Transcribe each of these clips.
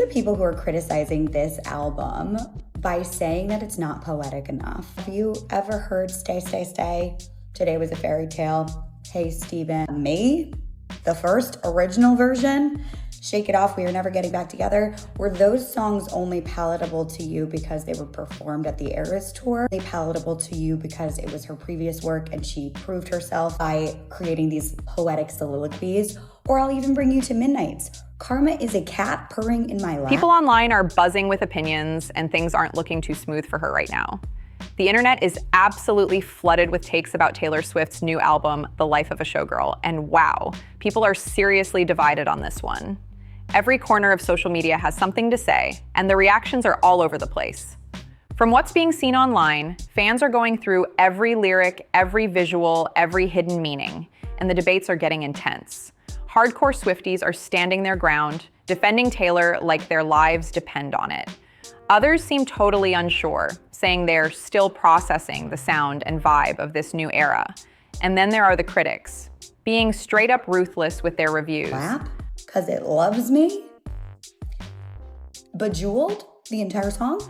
The people who are criticizing this album by saying that it's not poetic enough. Have you ever heard Stay, Stay, Stay? Today was a fairy tale. Hey, Steven. Me, the first original version, Shake It Off, We Are Never Getting Back Together. Were those songs only palatable to you because they were performed at the Eras Tour? Only palatable to you because it was her previous work and she proved herself by creating these poetic soliloquies? Or I'll even bring you to Midnights. Karma is a cat purring in my lap. People online are buzzing with opinions and things aren't looking too smooth for her right now. The internet is absolutely flooded with takes about Taylor Swift's new album, The Life of a Showgirl, and wow, people are seriously divided on this one. Every corner of social media has something to say, and the reactions are all over the place. From what's being seen online, fans are going through every lyric, every visual, every hidden meaning, and the debates are getting intense. Hardcore Swifties are standing their ground, defending Taylor like their lives depend on it. Others seem totally unsure, saying they're still processing the sound and vibe of this new era. And then there are the critics, being straight up ruthless with their reviews. Rap? Because it loves me? Bejeweled? The entire song?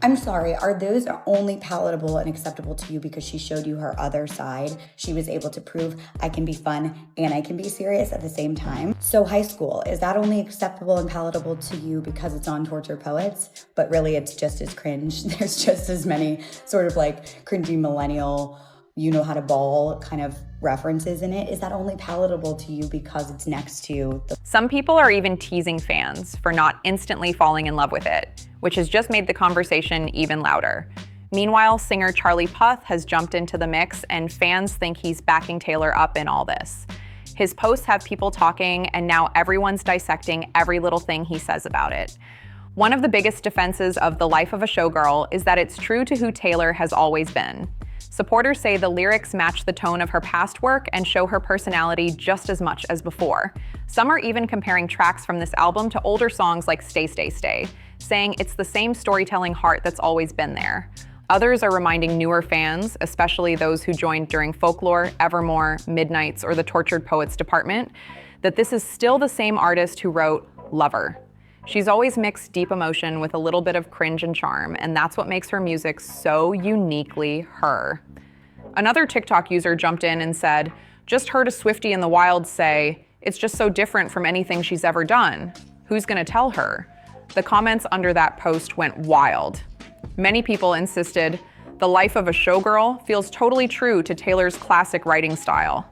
I'm sorry, are those only palatable and acceptable to you because she showed you her other side? She was able to prove I can be fun and I can be serious at the same time. So High School, is that only acceptable and palatable to you because it's on Tortured Poets? But really it's just as cringe. There's just as many sort of like cringy millennial, you know how to ball kind of references in it. Is that only palatable to you because it's next to the... Some people are even teasing fans for not instantly falling in love with it, which has just made the conversation even louder. Meanwhile, singer Charlie Puth has jumped into the mix and fans think he's backing Taylor up in all this. His posts have people talking and now everyone's dissecting every little thing he says about it. One of the biggest defenses of The Life of a Showgirl is that it's true to who Taylor has always been. Supporters say the lyrics match the tone of her past work and show her personality just as much as before. Some are even comparing tracks from this album to older songs like Stay, Stay, Stay, saying it's the same storytelling heart that's always been there. Others are reminding newer fans, especially those who joined during Folklore, Evermore, Midnights, or the Tortured Poets department, that this is still the same artist who wrote Lover. She's always mixed deep emotion with a little bit of cringe and charm, and that's what makes her music so uniquely her. Another TikTok user jumped in and said, "Just heard a Swiftie in the wild say, it's just so different from anything she's ever done. Who's gonna tell her?" The comments under that post went wild. Many people insisted, "The Life of a Showgirl feels totally true to Taylor's classic writing style."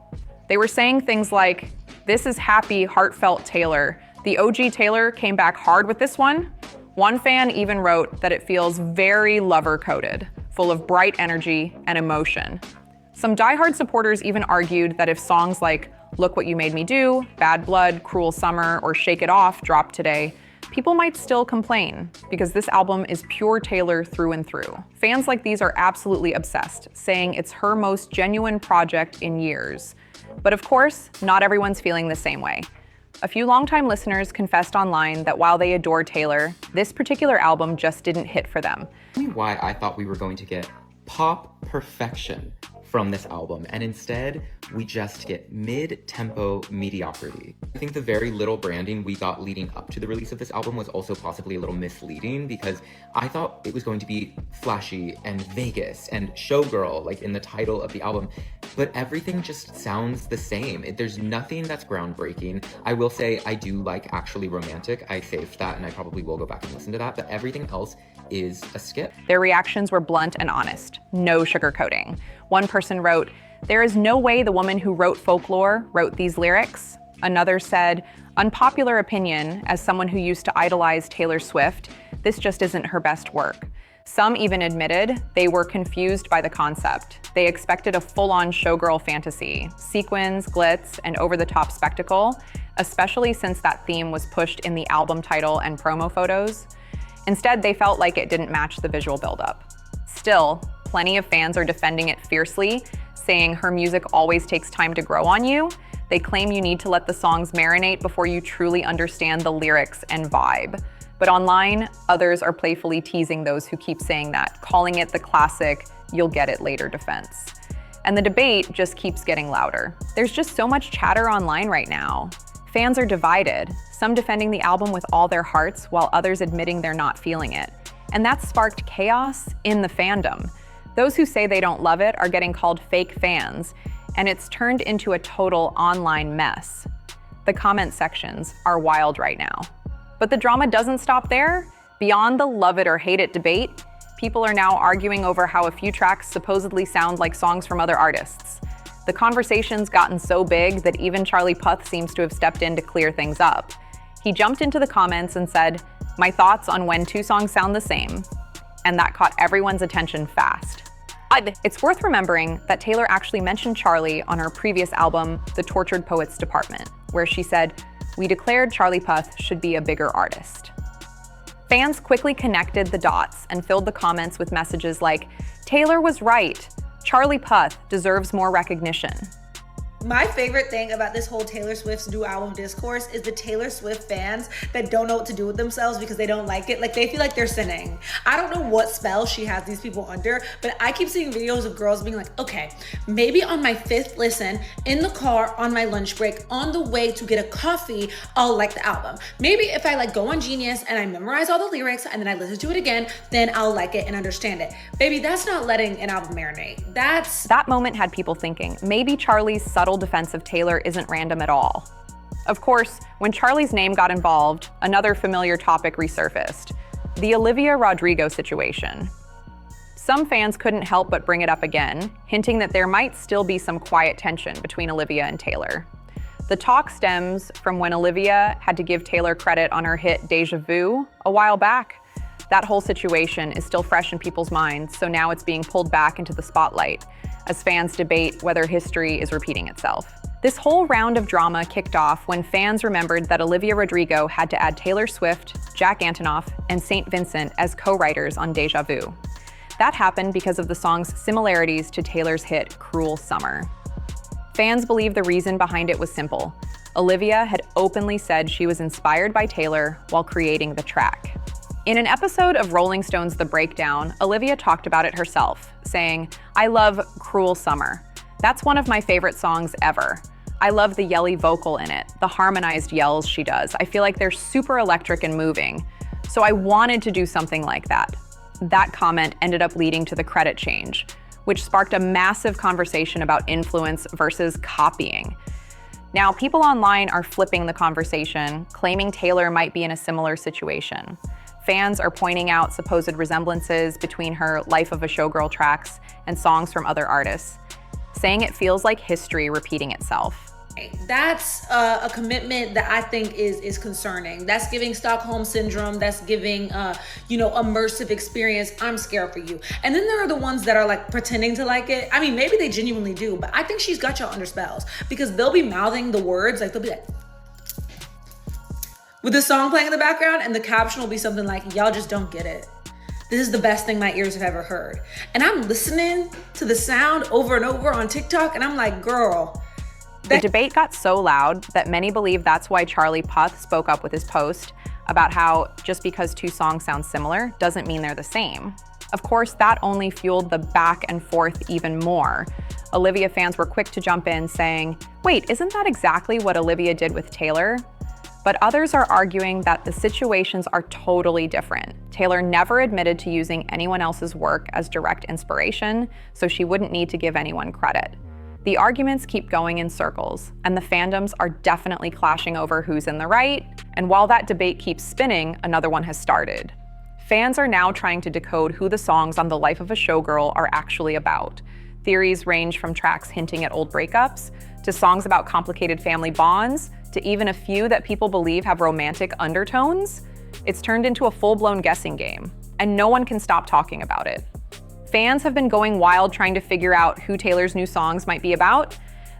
They were saying things like, "This is happy, heartfelt Taylor. The OG Taylor came back hard with this one." One fan even wrote that it feels very lover-coded, full of bright energy and emotion. Some diehard supporters even argued that if songs like Look What You Made Me Do, Bad Blood, Cruel Summer, or Shake It Off dropped today, people might still complain because this album is pure Taylor through and through. Fans like these are absolutely obsessed, saying it's her most genuine project in years. But of course, not everyone's feeling the same way. A few longtime listeners confessed online that while they adore Taylor, this particular album just didn't hit for them. Tell me why I thought we were going to get pop perfection from this album, and instead we just get mid-tempo mediocrity. I think the very little branding we got leading up to the release of this album was also possibly a little misleading because I thought it was going to be flashy and Vegas and showgirl, like in the title of the album, but everything just sounds the same. There's nothing that's groundbreaking. I will say I do like Actually Romantic. I saved that and I probably will go back and listen to that, but everything else is a skip. Their reactions were blunt and honest, no sugarcoating. One person wrote, "There is no way the woman who wrote Folklore wrote these lyrics." Another said, "Unpopular opinion, as someone who used to idolize Taylor Swift, this just isn't her best work." Some even admitted they were confused by the concept. They expected a full-on showgirl fantasy, sequins, glitz, and over-the-top spectacle, especially since that theme was pushed in the album title and promo photos. Instead, they felt like it didn't match the visual buildup. Still, plenty of fans are defending it fiercely, saying her music always takes time to grow on you. They claim you need to let the songs marinate before you truly understand the lyrics and vibe. But online, others are playfully teasing those who keep saying that, calling it the classic, you'll get it later defense. And the debate just keeps getting louder. There's just so much chatter online right now. Fans are divided, some defending the album with all their hearts while others admitting they're not feeling it. And that's sparked chaos in the fandom. Those who say they don't love it are getting called fake fans, and it's turned into a total online mess. The comment sections are wild right now. But the drama doesn't stop there. Beyond the love it or hate it debate, people are now arguing over how a few tracks supposedly sound like songs from other artists. The conversation's gotten so big that even Charlie Puth seems to have stepped in to clear things up. He jumped into the comments and said, "My thoughts on when two songs sound the same," and that caught everyone's attention fast. It's worth remembering that Taylor actually mentioned Charlie on her previous album, The Tortured Poets Department, where she said, "We declared Charlie Puth should be a bigger artist." Fans quickly connected the dots and filled the comments with messages like, "Taylor was right. Charlie Puth deserves more recognition." My favorite thing about this whole Taylor Swift's new album discourse is the Taylor Swift fans that don't know what to do with themselves because they don't like it. Like, they feel like they're sinning. I don't know what spell she has these people under, but I keep seeing videos of girls being like, okay, maybe on my 5th listen, in the car, on my lunch break, on the way to get a coffee, I'll like the album. Maybe if I like go on Genius and I memorize all the lyrics and then I listen to it again, then I'll like it and understand it. Baby, that's not letting an album marinate. That moment had people thinking, maybe Charlie's subtle defense of Taylor isn't random at all. Of course, when Charlie's name got involved, another familiar topic resurfaced: the Olivia Rodrigo situation. Some fans couldn't help but bring it up again, hinting that there might still be some quiet tension between Olivia and Taylor. The talk stems from when Olivia had to give Taylor credit on her hit Deja Vu a while back. That whole situation is still fresh in people's minds, so now it's being pulled back into the spotlight as fans debate whether history is repeating itself. This whole round of drama kicked off when fans remembered that Olivia Rodrigo had to add Taylor Swift, Jack Antonoff, and St. Vincent as co-writers on Deja Vu. That happened because of the song's similarities to Taylor's hit Cruel Summer. Fans believe the reason behind it was simple. Olivia had openly said she was inspired by Taylor while creating the track. In an episode of Rolling Stone's The Breakdown, Olivia talked about it herself, saying, "I love Cruel Summer. That's one of my favorite songs ever. I love the yelly vocal in it, the harmonized yells she does. I feel like they're super electric and moving. So I wanted to do something like that." That comment ended up leading to the credit change, which sparked a massive conversation about influence versus copying. Now, people online are flipping the conversation, claiming Taylor might be in a similar situation. Fans are pointing out supposed resemblances between her Life of a Showgirl tracks and songs from other artists, saying it feels like history repeating itself. That's a commitment that I think is concerning. That's giving Stockholm Syndrome. That's giving, immersive experience. I'm scared for you. And then there are the ones that are like pretending to like it. I mean, maybe they genuinely do, but I think she's got y'all under spells because they'll be mouthing the words, like they'll be like, with the song playing in the background, and the caption will be something like, "Y'all just don't get it. This is the best thing my ears have ever heard." And I'm listening to the sound over and over on TikTok, and I'm like, girl. The debate got so loud that many believe that's why Charlie Puth spoke up with his post about how just because two songs sound similar doesn't mean they're the same. Of course, that only fueled the back and forth even more. Olivia fans were quick to jump in saying, "Wait, isn't that exactly what Olivia did with Taylor?" But others are arguing that the situations are totally different. Taylor never admitted to using anyone else's work as direct inspiration, so she wouldn't need to give anyone credit. The arguments keep going in circles, and the fandoms are definitely clashing over who's in the right, and while that debate keeps spinning, another one has started. Fans are now trying to decode who the songs on The Life of a Showgirl are actually about. Theories range from tracks hinting at old breakups, to songs about complicated family bonds, to even a few that people believe have romantic undertones. It's turned into a full-blown guessing game, and no one can stop talking about it. Fans have been going wild trying to figure out who Taylor's new songs might be about.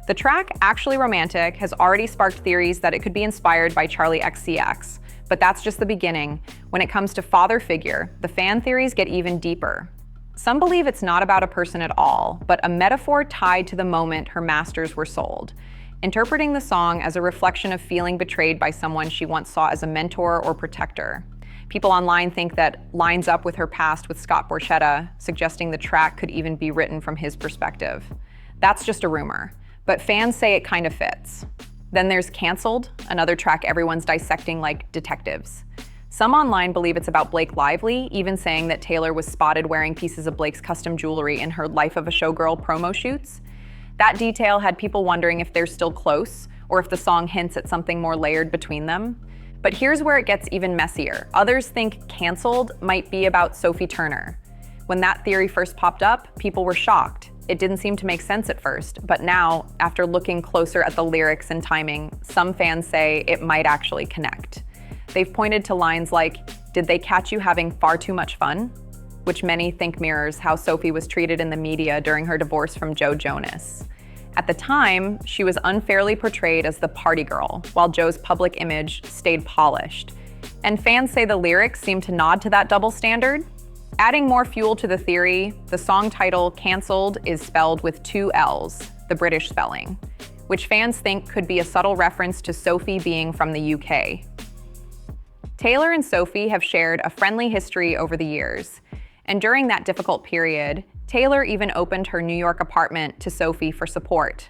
The track, Actually Romantic, has already sparked theories that it could be inspired by Charli XCX, but that's just the beginning. When it comes to father figure, the fan theories get even deeper. Some believe it's not about a person at all, but a metaphor tied to the moment her masters were sold, interpreting the song as a reflection of feeling betrayed by someone she once saw as a mentor or protector. People online think that lines up with her past with Scott Borchetta, suggesting the track could even be written from his perspective. That's just a rumor, but fans say it kind of fits. Then there's Canceled, another track everyone's dissecting like detectives. Some online believe it's about Blake Lively, even saying that Taylor was spotted wearing pieces of Blake's custom jewelry in her Life of a Showgirl promo shoots. That detail had people wondering if they're still close, or if the song hints at something more layered between them. But here's where it gets even messier. Others think Canceled might be about Sophie Turner. When that theory first popped up, people were shocked. It didn't seem to make sense at first, but now, after looking closer at the lyrics and timing, some fans say it might actually connect. They've pointed to lines like, "Did they catch you having far too much fun?" which many think mirrors how Sophie was treated in the media during her divorce from Joe Jonas. At the time, she was unfairly portrayed as the party girl, while Joe's public image stayed polished. And fans say the lyrics seem to nod to that double standard. Adding more fuel to the theory, the song title Canceled is spelled with 2 L's, the British spelling, which fans think could be a subtle reference to Sophie being from the UK. Taylor and Sophie have shared a friendly history over the years, and during that difficult period, Taylor even opened her New York apartment to Sophie for support.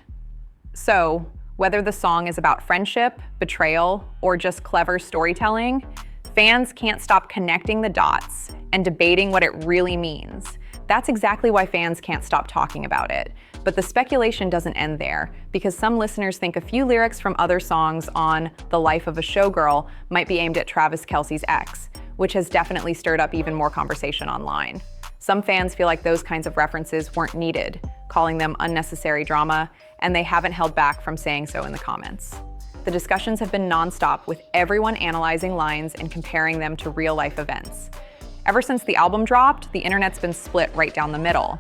So, whether the song is about friendship, betrayal, or just clever storytelling, fans can't stop connecting the dots and debating what it really means. That's exactly why fans can't stop talking about it. But the speculation doesn't end there, because some listeners think a few lyrics from other songs on The Life of a Showgirl might be aimed at Travis Kelce's ex, which has definitely stirred up even more conversation online. Some fans feel like those kinds of references weren't needed, calling them unnecessary drama, and they haven't held back from saying so in the comments. The discussions have been nonstop, with everyone analyzing lines and comparing them to real-life events. Ever since the album dropped, the internet's been split right down the middle.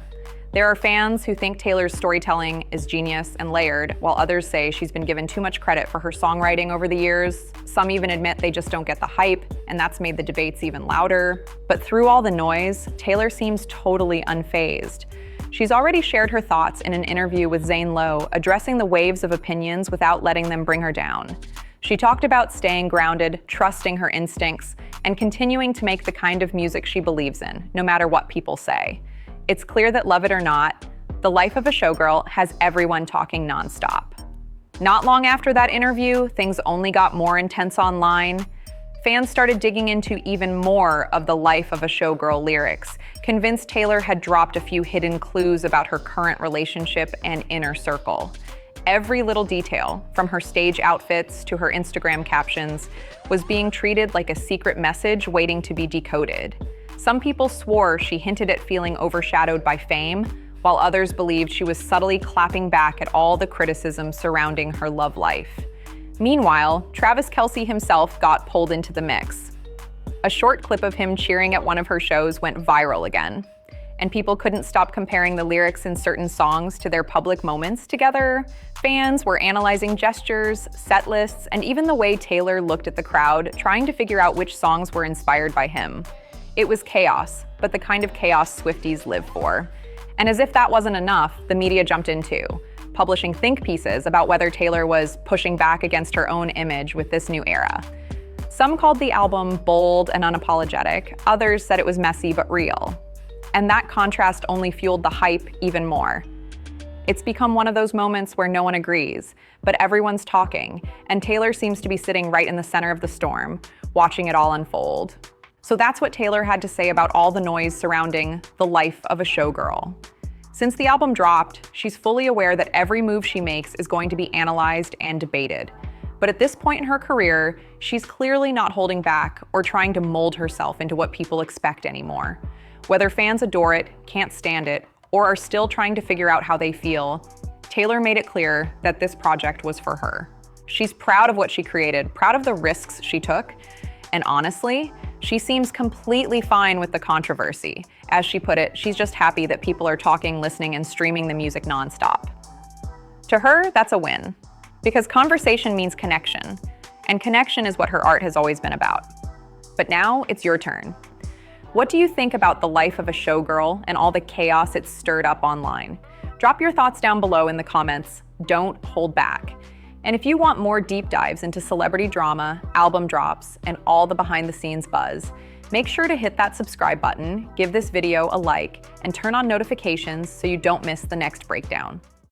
There are fans who think Taylor's storytelling is genius and layered, while others say she's been given too much credit for her songwriting over the years. Some even admit they just don't get the hype, and that's made the debates even louder. But through all the noise, Taylor seems totally unfazed. She's already shared her thoughts in an interview with Zane Lowe, addressing the waves of opinions without letting them bring her down. She talked about staying grounded, trusting her instincts, and continuing to make the kind of music she believes in, no matter what people say. It's clear that, love it or not, The Life of a Showgirl has everyone talking nonstop. Not long after that interview, things only got more intense online. Fans started digging into even more of The Life of a Showgirl lyrics, convinced Taylor had dropped a few hidden clues about her current relationship and inner circle. Every little detail, from her stage outfits to her Instagram captions, was being treated like a secret message waiting to be decoded. Some people swore she hinted at feeling overshadowed by fame, while others believed she was subtly clapping back at all the criticism surrounding her love life. Meanwhile, Travis Kelce himself got pulled into the mix. A short clip of him cheering at one of her shows went viral again, and people couldn't stop comparing the lyrics in certain songs to their public moments together. Fans were analyzing gestures, set lists, and even the way Taylor looked at the crowd, trying to figure out which songs were inspired by him. It was chaos, but the kind of chaos Swifties live for. And as if that wasn't enough, the media jumped in too, publishing think pieces about whether Taylor was pushing back against her own image with this new era. Some called the album bold and unapologetic, others said it was messy but real. And that contrast only fueled the hype even more. It's become one of those moments where no one agrees, but everyone's talking, and Taylor seems to be sitting right in the center of the storm, watching it all unfold. So that's what Taylor had to say about all the noise surrounding The Life of a Showgirl. Since the album dropped, she's fully aware that every move she makes is going to be analyzed and debated. But at this point in her career, she's clearly not holding back or trying to mold herself into what people expect anymore. Whether fans adore it, can't stand it, or are still trying to figure out how they feel, Taylor made it clear that this project was for her. She's proud of what she created, proud of the risks she took, and honestly, she seems completely fine with the controversy. As she put it, she's just happy that people are talking, listening, and streaming the music nonstop. To her, that's a win, because conversation means connection, and connection is what her art has always been about. But now it's your turn. What do you think about The Life of a Showgirl and all the chaos it's stirred up online? Drop your thoughts down below in the comments. Don't hold back. And if you want more deep dives into celebrity drama, album drops, and all the behind-the-scenes buzz, make sure to hit that subscribe button, give this video a like, and turn on notifications so you don't miss the next breakdown.